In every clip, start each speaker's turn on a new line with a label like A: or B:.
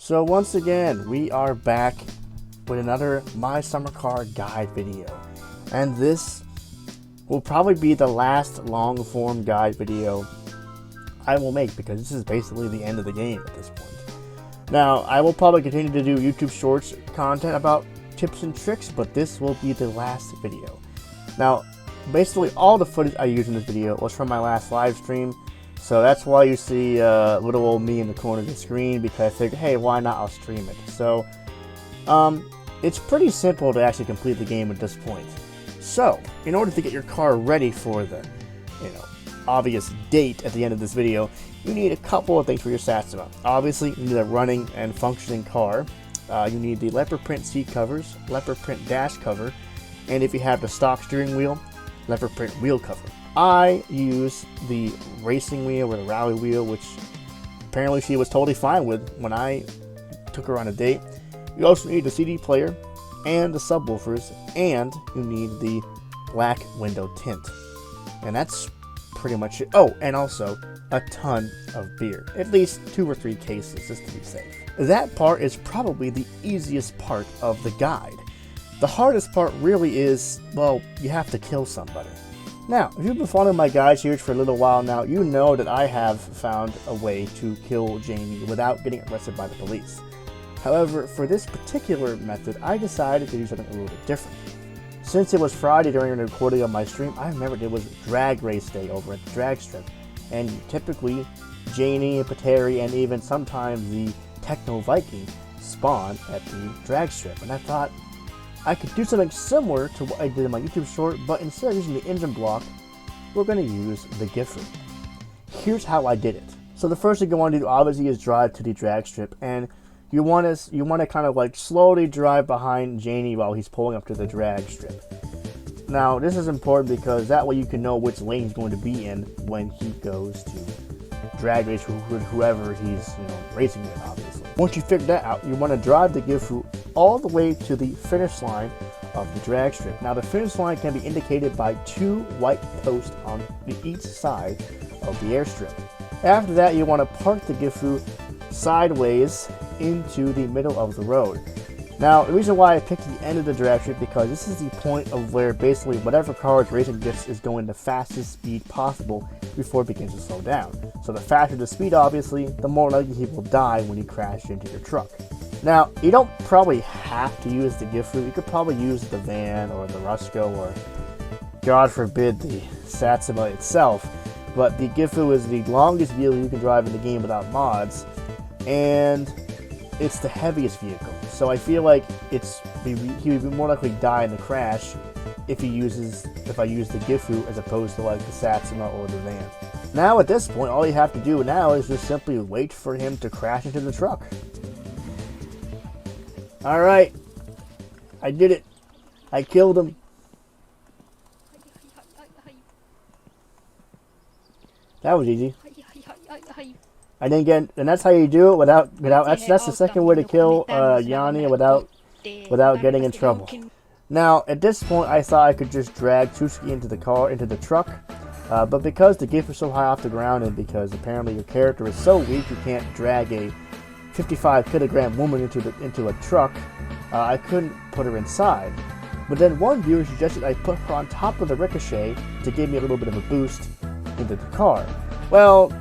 A: So once again, we are back with another My Summer Car guide video. And this will probably be the last long form guide video I will make, because this is basically the end of the game at this point. Now, I will probably continue to do YouTube Shorts content about tips and tricks, but this will be the last video. Now, basically all the footage I used in this video was from my last live stream. So that's why you see little old me in the corner of the screen, because I figured, hey, why not, I'll stream it. So, it's pretty simple to actually complete the game at this point. So, in order to get your car ready for the, obvious date at the end of this video, you need a couple of things for your Satsuma. Obviously, you need a running and functioning car. You need the leopard print seat covers, leopard print dash cover, and if you have the stock steering wheel, leopard print wheel cover. I use the racing wheel or the rally wheel, which apparently she was totally fine with when I took her on a date. You also need the CD player and the subwoofers, and you need the black window tint. And that's pretty much it. Oh, and also a ton of beer. At least 2 or 3 cases, just to be safe. That part is probably the easiest part of the guide. The hardest part really is, well, you have to kill somebody. Now, if you've been following my guide series for a little while now, you know that I have found a way to kill Jani without getting arrested by the police. However, for this particular method, I decided to do something a little bit different. Since it was Friday during the recording of my stream, I remembered it was drag race day over at the drag strip. And typically, Jani, Pateri, and even sometimes the Techno Viking spawn at the drag strip. And I thought I could do something similar to what I did in my YouTube short, but instead of using the engine block, we're going to use the Gifu. Here's how I did it. So the first thing you want to do, obviously, is drive to the drag strip, and you want to kind of like slowly drive behind Jani while he's pulling up to the drag strip. Now, this is important because that way you can know which lane he's going to be in when he goes to drag race with whoever he's racing with, obviously. Once you figure that out, you want to drive the Gifu all the way to the finish line of the drag strip. Now, the finish line can be indicated by 2 white posts on each side of the airstrip. After that, you want to park the Gifu sideways into the middle of the road. Now, the reason why I picked the end of the drag strip, because this is the point of where basically whatever car is racing this is going the fastest speed possible before it begins to slow down. So the faster the speed, obviously, the more likely he will die when you crash into your truck. Now, you don't probably have to use the Gifu. You could probably use the van or the Rusko or, God forbid, the Satsuma itself. But the Gifu is the longest vehicle you can drive in the game without mods, and it's the heaviest vehicle. So I feel like he would be more likely to die in the crash if I use the Gifu as opposed to like the Satsuma or the van. Now at this point, all you have to do now is just simply wait for him to crash into the truck. Alright, I did it. I killed him. That was easy. I didn't get, and that's how you do it without that's the second way to kill Jani without getting in trouble. Now at this point, I thought I could just drag Suski into the truck, but because the Gifu is so high off the ground, and because apparently your character is so weak you can't drag a 55-kilogram woman into a truck, I couldn't put her inside. But then one viewer suggested I put her on top of the Ricochet to give me a little bit of a boost into the car. Well,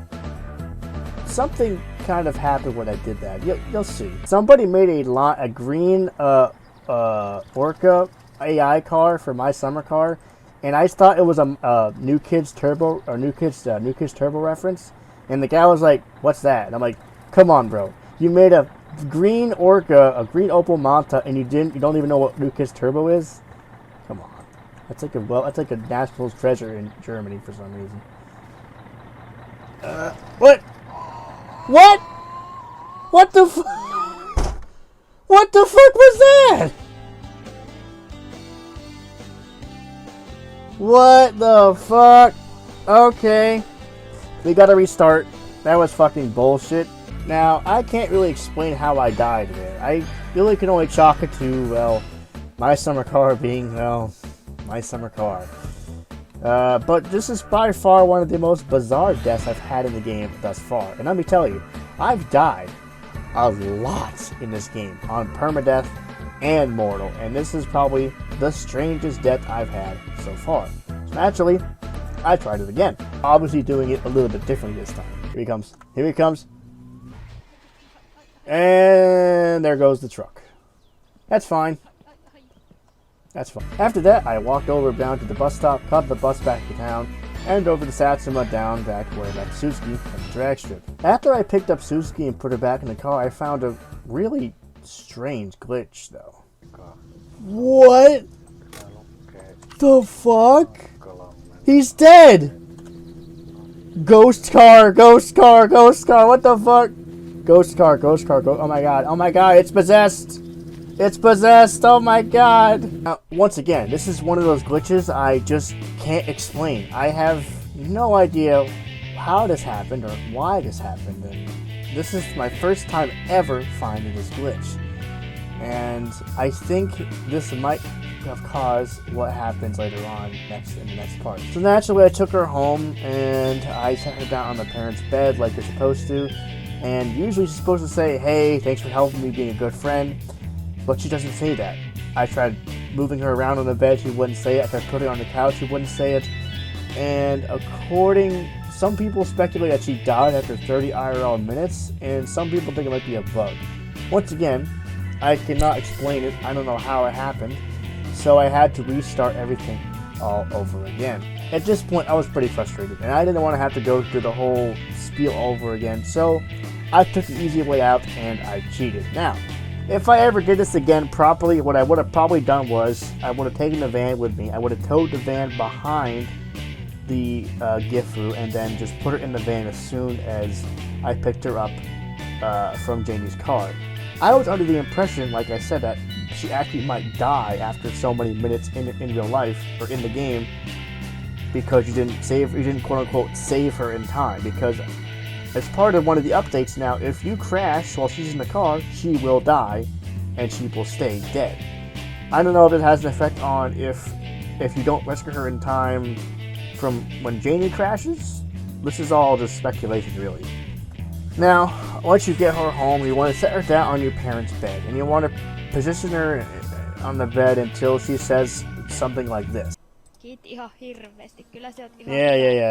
A: something kind of happened when I did that. You'll see. Somebody made a green Orca AI car for my summer car, and I thought it was a New Kids Turbo or New Kids Turbo reference. And the guy was like, "What's that?" And I'm like, "Come on, bro. You made a green Orca, a green Opel Manta, and you don't even know what New Kids Turbo is? Come on. That's like a national treasure in Germany for some reason." What? What? What the What the fuck was that? What the fuck? Okay. We gotta restart. That was fucking bullshit. Now, I can't really explain how I died there. I really can only chalk it to, well, my summer car being, well, my summer car. But this is by far one of the most bizarre deaths I've had in the game thus far. And let me tell you, I've died a lot in this game on permadeath and mortal, and this is probably the strangest death I've had so far. So naturally, I tried it again. Obviously doing it a little bit differently this time. Here he comes. Here he comes. And there goes the truck. That's fine. That's fine. After that, I walked over down to the bus stop, caught the bus back to town, and over to Satsuma down back where I met Suski at the drag strip. After I picked up Suski and put her back in the car, I found a really strange glitch though. What the fuck? He's dead! Ghost car, ghost car, ghost car, what the fuck? Ghost car, ghost car, oh my god, it's possessed! It's possessed, oh my god! Now, once again, this is one of those glitches I just can't explain. I have no idea how this happened or why this happened, and this is my first time ever finding this glitch. And I think this might have caused what happens later on in the next part. So naturally I took her home and I set her down on the parents' bed like you're supposed to. And usually she's supposed to say, hey, thanks for helping me, being a good friend. But she doesn't say that. I tried moving her around on the bed, she wouldn't say it. I tried putting her on the couch, she wouldn't say it. And some people speculate that she died after 30 IRL minutes, and some people think it might be a bug. Once again, I cannot explain it. I don't know how it happened. So I had to restart everything all over again. At this point, I was pretty frustrated, and I didn't want to have to go through the whole spiel over again. So I took the easy way out, and I cheated. Now, if I ever did this again properly, what I would have probably done was I would have taken the van with me. I would have towed the van behind the Gifu and then just put her in the van as soon as I picked her up from Jani's car. I was under the impression, like I said, that she actually might die after so many minutes in real life or in the game because you didn't quote unquote save her in time. Because as part of one of the updates now, if you crash while she's in the car, she will die and she will stay dead. I don't know if it has an effect on if you don't rescue her in time from when Jani crashes. This is all just speculation, really. Now, once you get her home, you want to set her down on your parents' bed, and you want to position her on the bed until she says something like this. Yeah,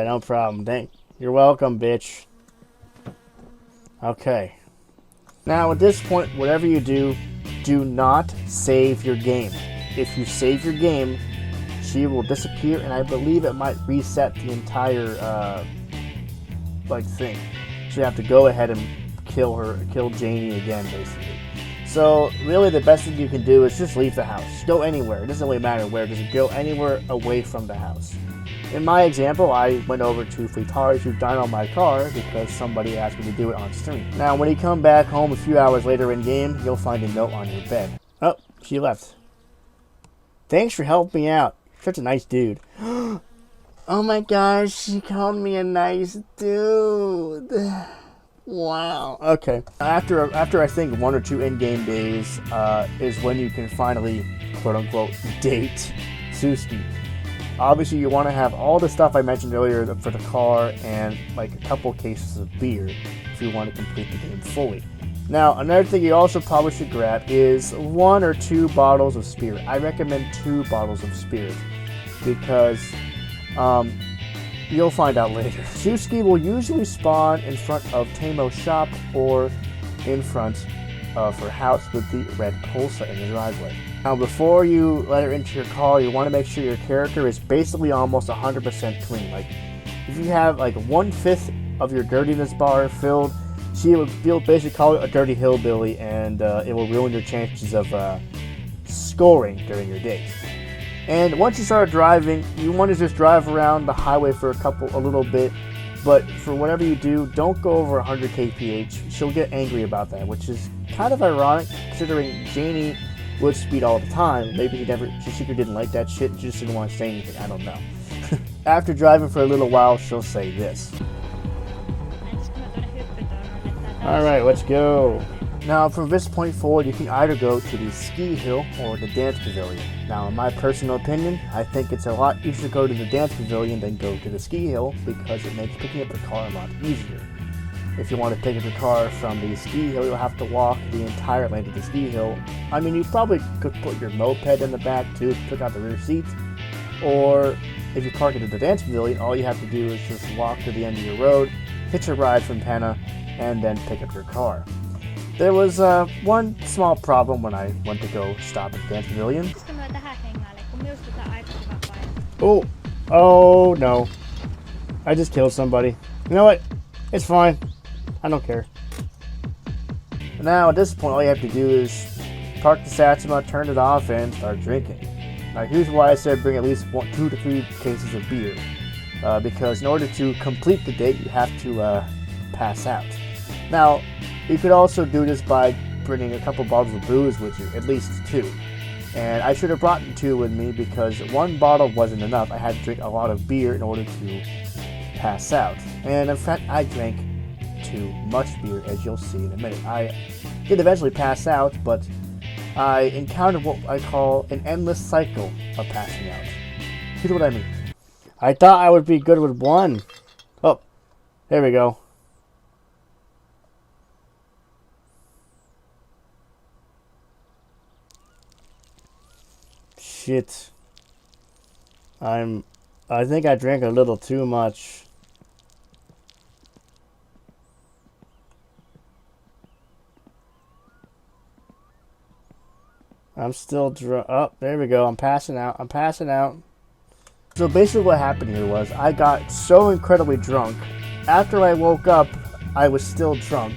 A: no problem. You're welcome, bitch. Okay. Now, at this point, whatever you do not save your game. If you save your game, she will disappear, and I believe it might reset the entire thing. So you have to go ahead and kill Jani again, basically. So really, the best thing you can do is just leave the house. Go anywhere. It doesn't really matter where. Just go anywhere away from the house. In my example, I went over to Fleetari to dine on my car because somebody asked me to do it on stream. Now, when you come back home a few hours later in game, you'll find a note on your bed. Oh, she left. Thanks for helping me out. You're such a nice dude. Oh my gosh, she called me a nice dude. Wow. Okay. After I think 1 or 2 in-game days is when you can finally, quote-unquote, date Suski. Obviously, you want to have all the stuff I mentioned earlier for the car and like a couple cases of beer if you want to complete the game fully. Now, another thing you also probably should grab is 1 or 2 bottles of spirit. I recommend 2 bottles of spirit because you'll find out later. Suski will usually spawn in front of Tamo's shop or in front of her house with the red pulsar in the driveway. Now, before you let her into your car, you want to make sure your character is basically almost 100% clean. Like, if you have like 1/5 of your dirtiness bar filled, you'll basically call it a dirty hillbilly, and it will ruin your chances of scoring during your date. And once you start driving, you want to just drive around the highway for a little bit, but for whatever you do, don't go over 100 kph. She'll get angry about that, which is kind of ironic considering Jani would speed all the time. Maybe she secretly didn't like that shit, she just didn't want to say anything, I don't know. After driving for a little while, she'll say this. Alright, let's go. Now, from this point forward, you can either go to the ski hill or the dance pavilion. Now, in my personal opinion, I think it's a lot easier to go to the dance pavilion than go to the ski hill because it makes picking up the car a lot easier. if you want to pick up your car from the ski hill, you'll have to walk the entire length of the ski hill. I mean, you probably could put your moped in the back too, pick out the rear seat. Or if you park it at the dance pavilion, all you have to do is just walk to the end of your road, hitch a ride from Penna, and then pick up your car. There was one small problem when I went to go stop at the dance pavilion. Oh no. I just killed somebody. You know what? It's fine. I don't care. Now at this point, all you have to do is park the Satsuma, turn it off, and start drinking. Now here's why I said bring at least 2 to 3 cases of beer. Because in order to complete the date, you have to pass out. Now, you could also do this by bringing a couple bottles of booze with you, at least 2. And I should have brought 2 with me because 1 bottle wasn't enough. I had to drink a lot of beer in order to pass out. And in fact, I drank too much beer, as you'll see in a minute. I did eventually pass out, but I encountered what I call an endless cycle of passing out. Here's what I mean. I thought I would be good with 1. Oh, there we go. Shit. I think I drank a little too much. I'm still drunk. Oh, there we go. I'm passing out. I'm passing out. So basically what happened here was I got so incredibly drunk. After I woke up, I was still drunk.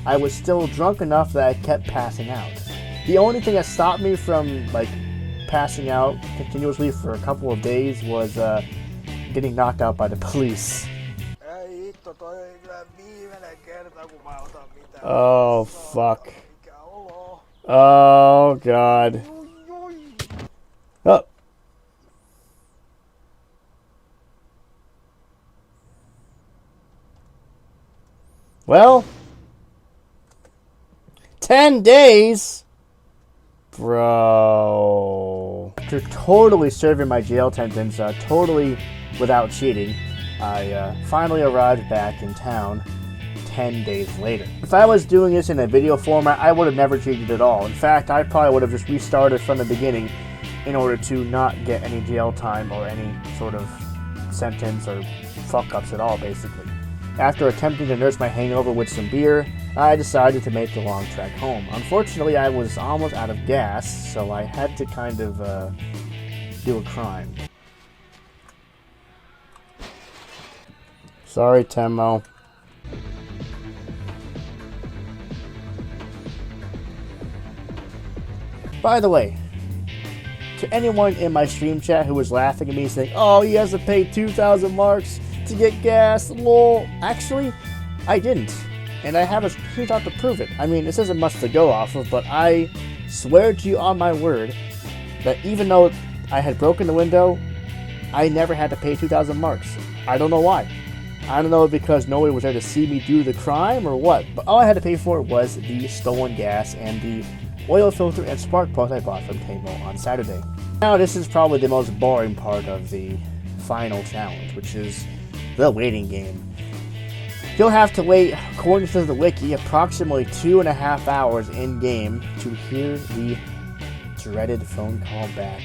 A: I was still drunk enough that I kept passing out. The only thing that stopped me from passing out continuously for a couple of days was getting knocked out by the police. Oh, fuck. Oh, God. Oh. Well, 10 days? Bro. After totally serving my jail sentence, totally without cheating, I finally arrived back in town 10 days later. If I was doing this in a video format, I would have never cheated at all. In fact, I probably would have just restarted from the beginning in order to not get any jail time or any sort of sentence or fuck-ups at all, basically. After attempting to nurse my hangover with some beer, I decided to make the long trek home. Unfortunately, I was almost out of gas, so I had to kind of do a crime. Sorry, Temo. By the way, to anyone in my stream chat who was laughing at me saying, oh, he has to pay 2,000 marks to get gas, lol. Actually, I didn't. And I have a screenshot to prove it. I mean, this isn't much to go off of, but I swear to you on my word that even though I had broken the window, I never had to pay 2,000 marks. I don't know why. I don't know if because nobody was there to see me do the crime or what, but all I had to pay for was the stolen gas and the oil filter and spark plugs I bought from Temo on Saturday. Now this is probably the most boring part of the final challenge, which is the waiting game. You'll have to wait, according to the wiki, approximately 2.5 hours in-game to hear the dreaded phone call back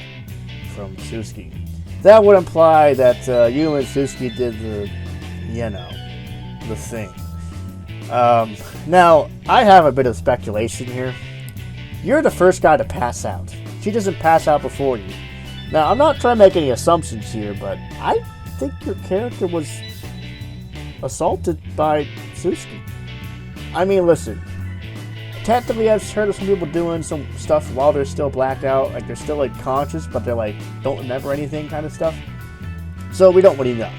A: from Suski. That would imply that you and Suski did the, the thing. Now, I have a bit of speculation here. You're the first guy to pass out. She doesn't pass out before you. Now, I'm not trying to make any assumptions here, but I think your character was assaulted by Suski. I mean, listen. Technically, I've heard of some people doing some stuff while they're still blacked out. Like, they're still, conscious, but they're, don't remember anything kind of stuff. So, we don't really know.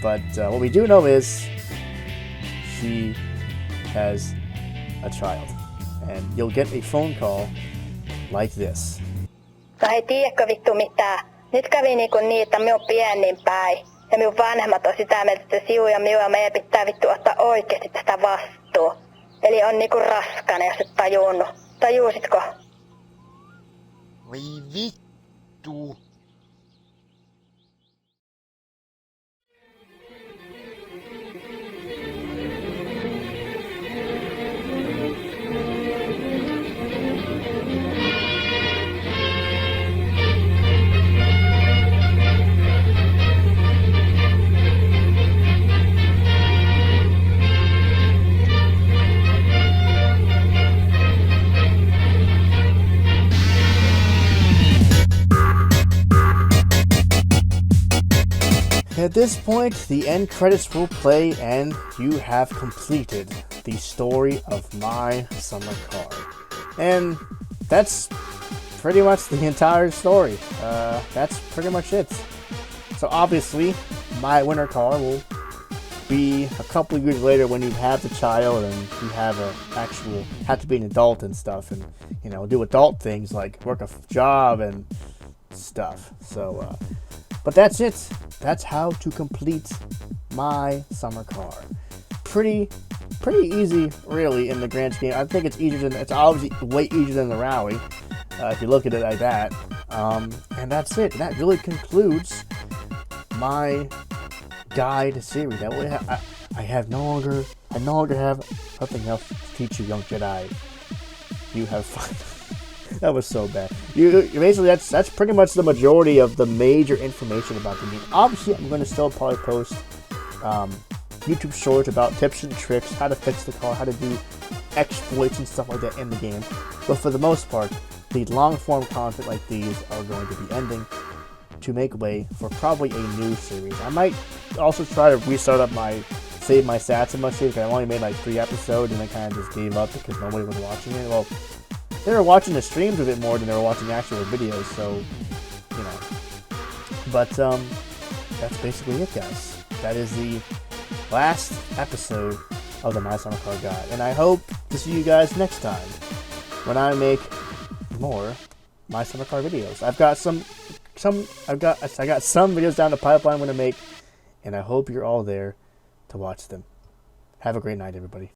A: But what we do know is she has a child. And you'll get a phone call like this.
B: Ei tiedäkö vittu mitään. Nyt kävi niin, että minä oon pieni päin. Ja minun vanhemmat on sitä mieltä, että siu ja minua ja meidän pitää vittu ottaa oikeasti tästä vastuu. Eli on raskana, jos et tajunnut. Tajusitko?
C: Voi vittu.
A: At this point, the end credits will play and you have completed the story of my summer car. And that's pretty much the entire story. That's pretty much it. So obviously, my winter car will be a couple of years later when you have the child and you have to be an adult and stuff, and do adult things like work a job and stuff. So, but that's it. That's how to complete my summer car. Pretty easy, really, in the grand scheme. I think it's obviously way easier than the Rally, if you look at it like that. And that's it. That really concludes my guide series. That way, I no longer have nothing else to teach you, young Jedi. You have fun. That was so bad. Basically, that's pretty much the majority of the major information about the game. Obviously, I'm going to still probably post YouTube shorts about tips and tricks, how to fix the car, how to do exploits and stuff like that in the game. But for the most part, the long-form content like these are going to be ending to make way for probably a new series. I might also try to restart up save my Satsuma series, because I only made like 3 episodes and I kind of just gave up because nobody was watching it. Well, they were watching the streams a bit more than they were watching actual videos, so, But, that's basically it, guys. That is the last episode of the My Summer Car Guide. And I hope to see you guys next time when I make more My Summer Car videos. I got some videos down the pipeline I'm going to make, and I hope you're all there to watch them. Have a great night, everybody.